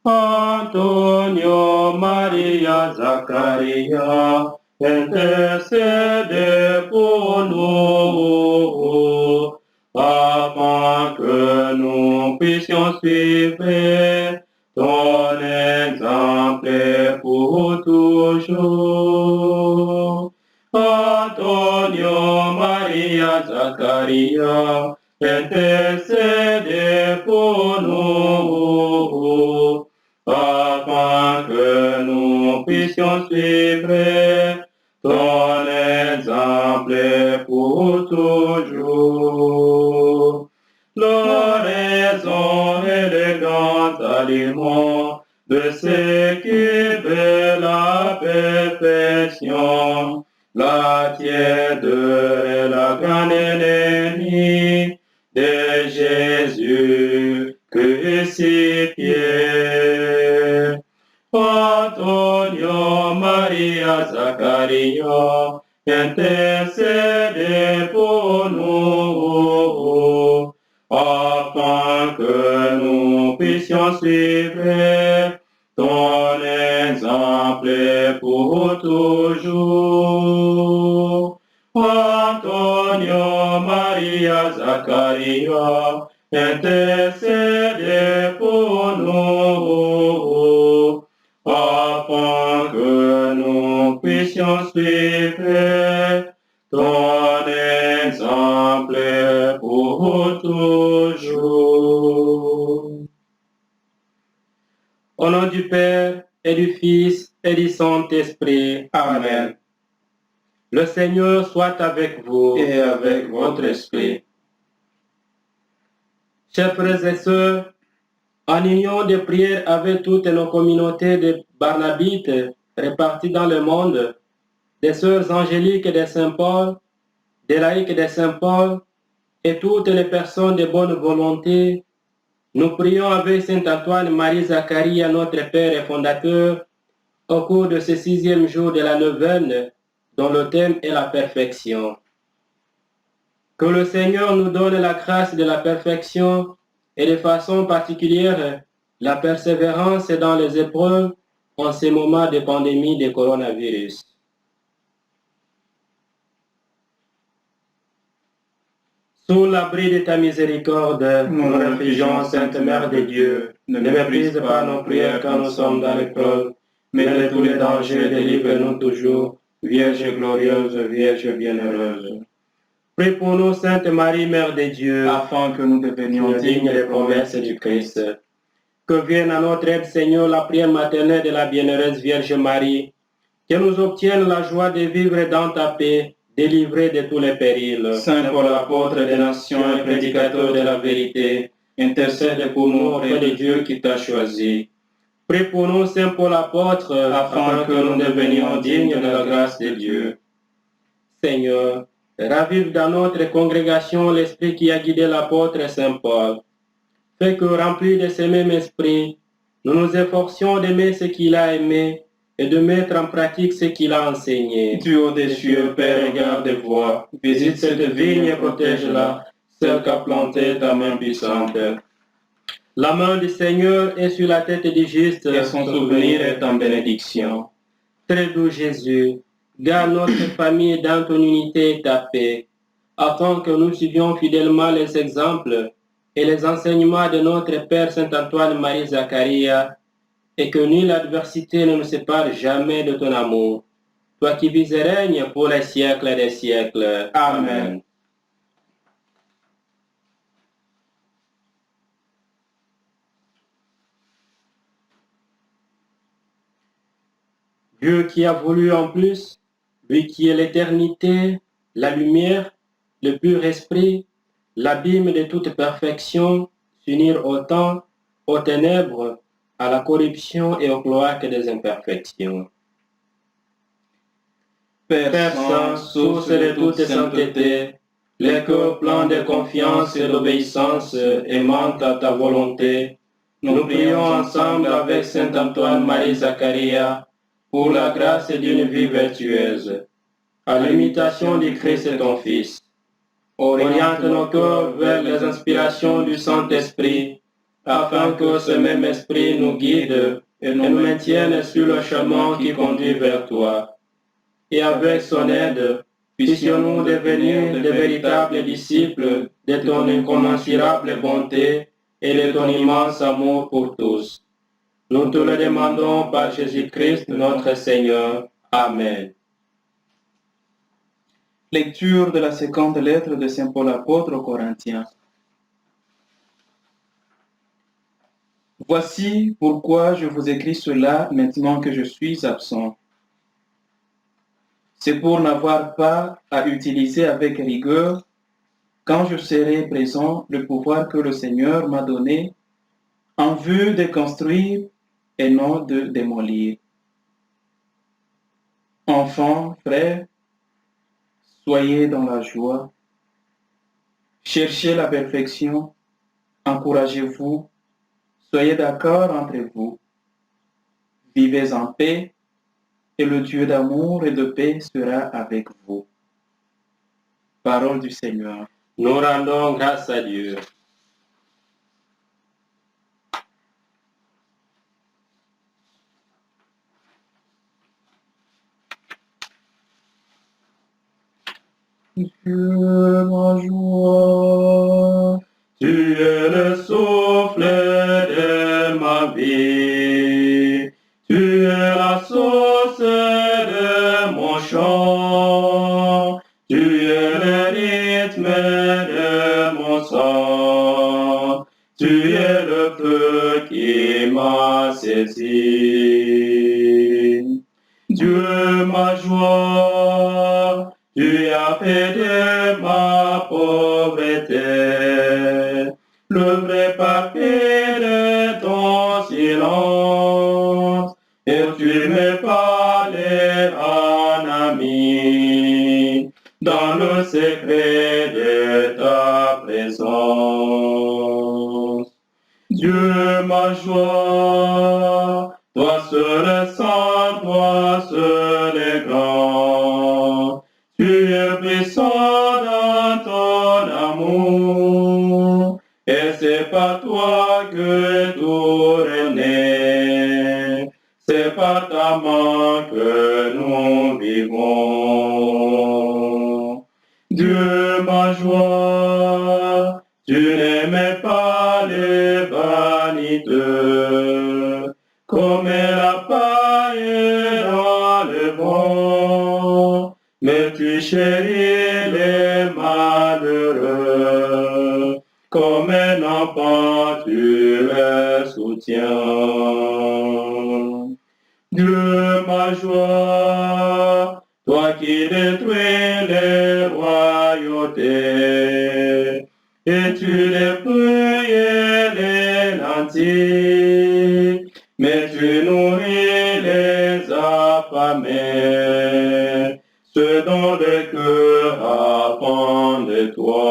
Antonio Maria Zaccaria, intercédez pour nous, afin que nous puissions suivre ton exemple pour toujours. Antonio Maria Zaccaria, intercédez pour nous, afin que nous puissions suivre ton exemple pour toujours. L'oraison et le grand aliment de ceux qui veulent la perfection, la tièdeur et la grande ennemie de Jésus crucifié. Antonio Maria Zaccaria, intercédez pour nous, afin que nous puissions suivre ton exemple pour toujours. Antonio Maria Zaccaria, intercédez pour nous, afin que nous puissions suivre ton exemple pour toujours. Au nom du Père et du Fils et du Saint-Esprit. Amen. Le Seigneur soit avec vous et avec votre esprit. Chers frères et sœurs, en union de prière avec toutes nos communautés de Barnabites réparties dans le monde, des sœurs angéliques de Saint-Paul, des laïcs de Saint-Paul et toutes les personnes de bonne volonté, nous prions avec Saint Antoine Marie Zaccaria, notre Père et fondateur, au cours de ce 6e jour de la neuvaine, dont le thème est la perfection. Que le Seigneur nous donne la grâce de la perfection et de façon particulière la persévérance dans les épreuves en ces moments de pandémie de coronavirus. Sous l'abri de ta miséricorde, nous réfugions, Sainte Mère de Dieu. Ne méprise pas nos prières quand nous sommes dans l'épreuve, mais de tous les dangers, délivre-nous toujours. Vierge glorieuse, Vierge bienheureuse. Prie pour nous, Sainte Marie, Mère de Dieu, afin que nous devenions dignes des promesses du Christ. Que vienne à notre aide, Seigneur, la prière maternelle de la bienheureuse Vierge Marie, que nous obtienne la joie de vivre dans ta paix, délivrés de tous les périls. Saint Paul, apôtre des nations et prédicateur de la vérité, intercède pour nous auprès de Dieu qui t'a choisi. Prie pour nous, Saint Paul, apôtre, afin que nous devenions dignes de la grâce de Dieu. Seigneur, ravive dans notre congrégation l'esprit qui a guidé l'apôtre Saint Paul. Fais que, remplis de ce même esprit, nous nous efforcions d'aimer ce qu'il a aimé et de mettre en pratique ce qu'il a enseigné. Dieu des cieux, Père, regarde et vois, visite cette vigne et protège-la, celle qu'a plantée ta main puissante. La main du Seigneur est sur la tête du juste, et son souvenir est en bénédiction. Très doux Jésus, garde notre famille dans ton unité et ta paix, afin que nous suivions fidèlement les exemples et les enseignements de notre Père Saint-Antoine Marie Zaccaria, et que nulle adversité ne nous sépare jamais de ton amour. Toi qui vis et règnes pour les siècles des siècles. Amen. Dieu qui a voulu en plus, lui qui est l'éternité, la lumière, le pur esprit, l'abîme de toute perfection, s'unir au temps, aux ténèbres, à la corruption et au cloaque des imperfections. Père Saint, source de toute sainteté, les cœurs pleins de confiance et d'obéissance aimant à ta volonté, nous prions ensemble avec Saint Antoine Marie Zaccaria pour la grâce d'une vie vertueuse, à l'imitation du Christ et ton Fils. Oriente nos cœurs vers les inspirations du Saint-Esprit afin que ce même esprit nous guide et nous maintienne sur le chemin qui conduit vers toi. Et avec son aide, puissions-nous devenir de véritables disciples de ton incommensurable bonté et de ton immense amour pour tous. Nous te le demandons par Jésus-Christ notre Seigneur. Amen. Lecture de la seconde lettre de Saint Paul apôtre aux Corinthiens. Voici pourquoi je vous écris cela maintenant que je suis absent. C'est pour n'avoir pas à utiliser avec rigueur, quand je serai présent, le pouvoir que le Seigneur m'a donné en vue de construire et non de démolir. Enfants, frères, soyez dans la joie, cherchez la perfection, encouragez-vous, soyez d'accord entre vous, vivez en paix, et le Dieu d'amour et de paix sera avec vous. Parole du Seigneur. Nous rendons grâce à Dieu. Dieu, ma joie, Tu es le souffle de ma vie, tu es la source de mon chant, tu es le rythme de mon sang, tu es le feu qui m'a saisi. Dieu, ma joie, tu as fait de ma pauvreté le vrai papier de ton silence, et tu me parlais en ami dans le secret de ta présence. Dieu, ma joie, toi seul saint, toi seul est grand. Tu es puissant dans ton amour, et c'est par toi que tout renaît. C'est par ta main que nous vivons. Dieu, ma joie, tu n'aimais pas les vaniteux, comme la paille dans le vent, mais tu chéris les malheureux, comme un enfant tu les soutiens. Dieu, ma joie, toi qui détruis les royautés, et tu dépouilles les lentilles, mais tu nourris les affamés, ceux dont le cœur a faim de toi.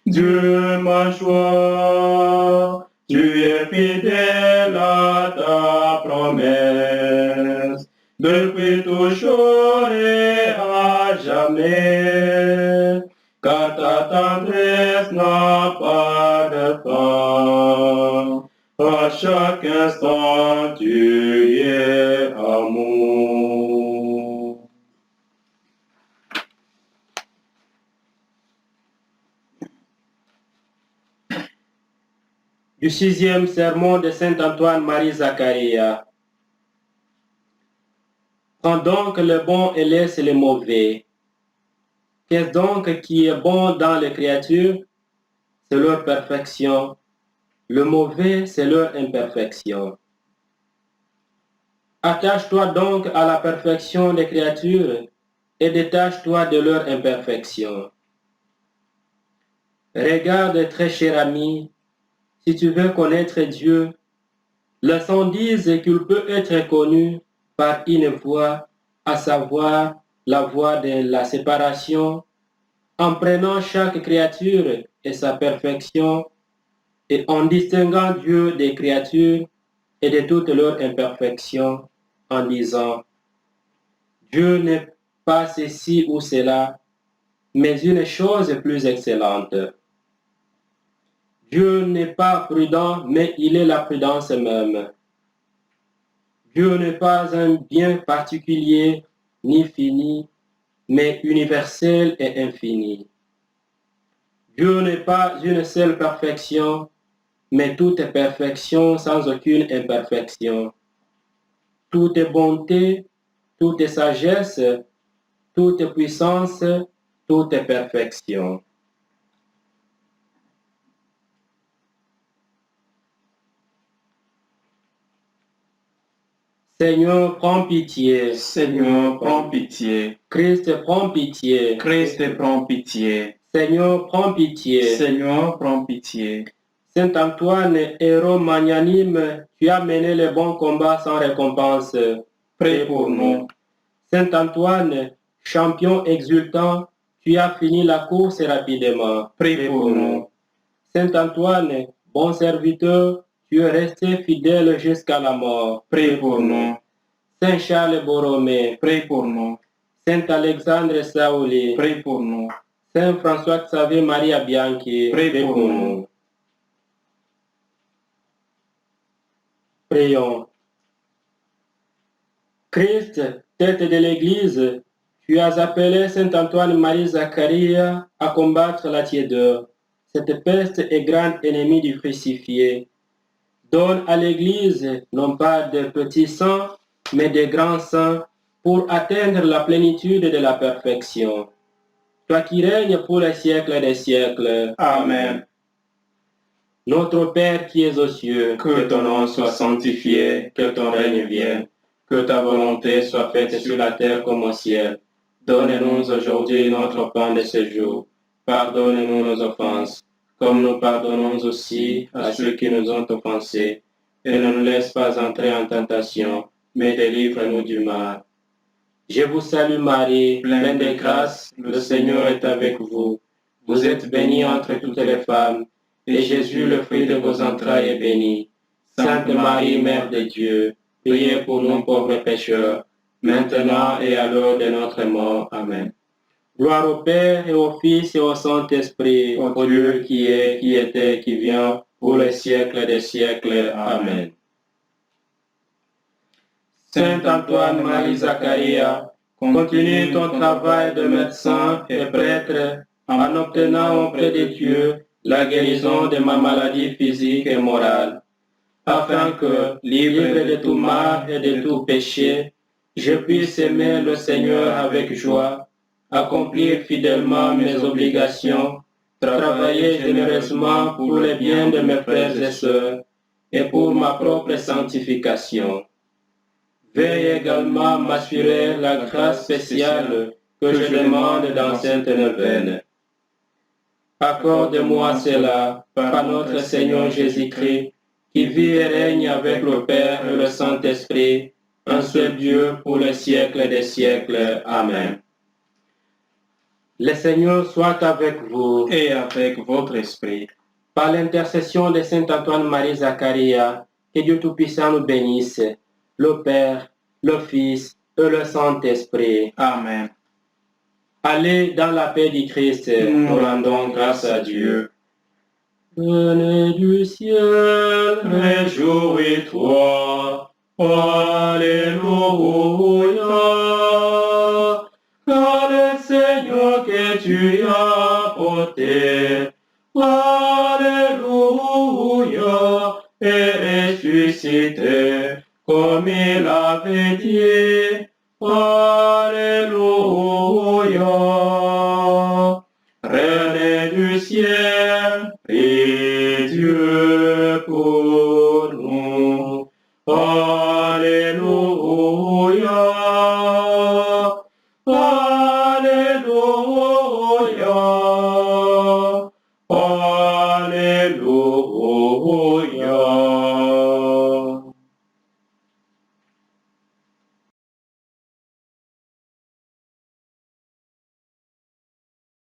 Dieu, ma joie, tu es fidèle à ta promesse, depuis toujours et à jamais, car ta tendresse n'a pas de fin. À chaque instant, tu es amour. Du 6e sermon de Saint Antoine-Marie Zacharia. Prends donc le bon et laisse le mauvais. Qu'est-ce donc qui est bon dans les créatures? C'est leur perfection. Le mauvais, c'est leur imperfection. Attache-toi donc à la perfection des créatures et détache-toi de leur imperfection. Regarde, très cher ami, si tu veux connaître Dieu, les saints disent qu'il peut être connu par une voie, à savoir la voie de la séparation, en prenant chaque créature et sa perfection, et en distinguant Dieu des créatures et de toutes leurs imperfections, en disant, Dieu n'est pas ceci ou cela, mais une chose plus excellente. Dieu n'est pas prudent, mais il est la prudence même. Dieu n'est pas un bien particulier ni fini, mais universel et infini. Dieu n'est pas une seule perfection, mais toute est perfection sans aucune imperfection. Tout est bonté, tout est sagesse, tout est puissance, tout est perfection. Seigneur, prends pitié. Seigneur, prends pitié. Christ, prends pitié. Christ, prends pitié. Seigneur, prends pitié. Seigneur, prends pitié. Saint Antoine, héros magnanime, tu as mené le bon combat sans récompense. Prie pour nous. Saint Antoine, champion exultant, tu as fini la course rapidement. Prie pour nous. Saint Antoine, bon serviteur, tu es resté fidèle jusqu'à la mort. Prie pour nous. Saint Charles Borromée, Prie pour nous. Saint Alexandre Saouli, Prie pour nous. Saint François Xavier Maria Bianchi, Prie pour nous. Prions. Christ, tête de l'Église, tu as appelé Saint Antoine-Marie Zacharia à combattre la tiédeur. Cette peste est grande ennemie du crucifié. Donne à l'Église non pas de petits saints, mais de grands saints pour atteindre la plénitude de la perfection. Toi qui règnes pour les siècles des siècles. Amen. Notre Père qui es aux cieux, Que ton nom soit sanctifié, que ton règne vienne, que ta volonté soit faite sur la terre comme au ciel. Donne-nous aujourd'hui notre pain de ce jour. Pardonne-nous nos offenses, comme nous pardonnons aussi à ceux qui nous ont offensés. Et ne nous laisse pas entrer en tentation, mais délivre-nous du mal. Je vous salue Marie, Pleine de grâce, le Seigneur est avec vous. Vous êtes bénie entre toutes les femmes, et Jésus, le fruit de vos entrailles, est béni. Sainte Marie, Mère de Dieu, priez pour nous pauvres pécheurs, maintenant et à l'heure de notre mort. Amen. Gloire au Père et au Fils et au Saint-Esprit, Ô Dieu qui est, qui était, qui vient, pour les siècles des siècles. Amen. Saint Antoine-Marie Zacharia, continue ton travail de médecin et prêtre en obtenant auprès de Dieu la guérison de ma maladie physique et morale, afin que, libre de tout mal et de tout péché, je puisse aimer le Seigneur avec joie, accomplir fidèlement mes obligations, travailler généreusement pour le bien de mes frères et sœurs et pour ma propre sanctification. Veuille également m'assurer la grâce spéciale que je demande dans cette neuvaine. Accorde-moi cela par notre Seigneur Jésus-Christ, qui vit et règne avec le Père et le Saint-Esprit, un seul Dieu pour les siècles des siècles. Amen. Le Seigneur soit avec vous Et avec votre esprit. par l'intercession de Saint Antoine-Marie Zacharia, que Dieu Tout-Puissant nous bénisse, le Père, le Fils et le Saint-Esprit. Amen. Allez dans la paix du Christ. Nous rendons grâce à Dieu. Venez du ciel, Réjouis-toi. Alléluia. Car le Seigneur que tu as porté, Alléluia, est ressuscité, comme il avait dit. Alléluia. Reine du ciel, prie Dieu pour nous. Alléluia. Alléluia. Alléluia.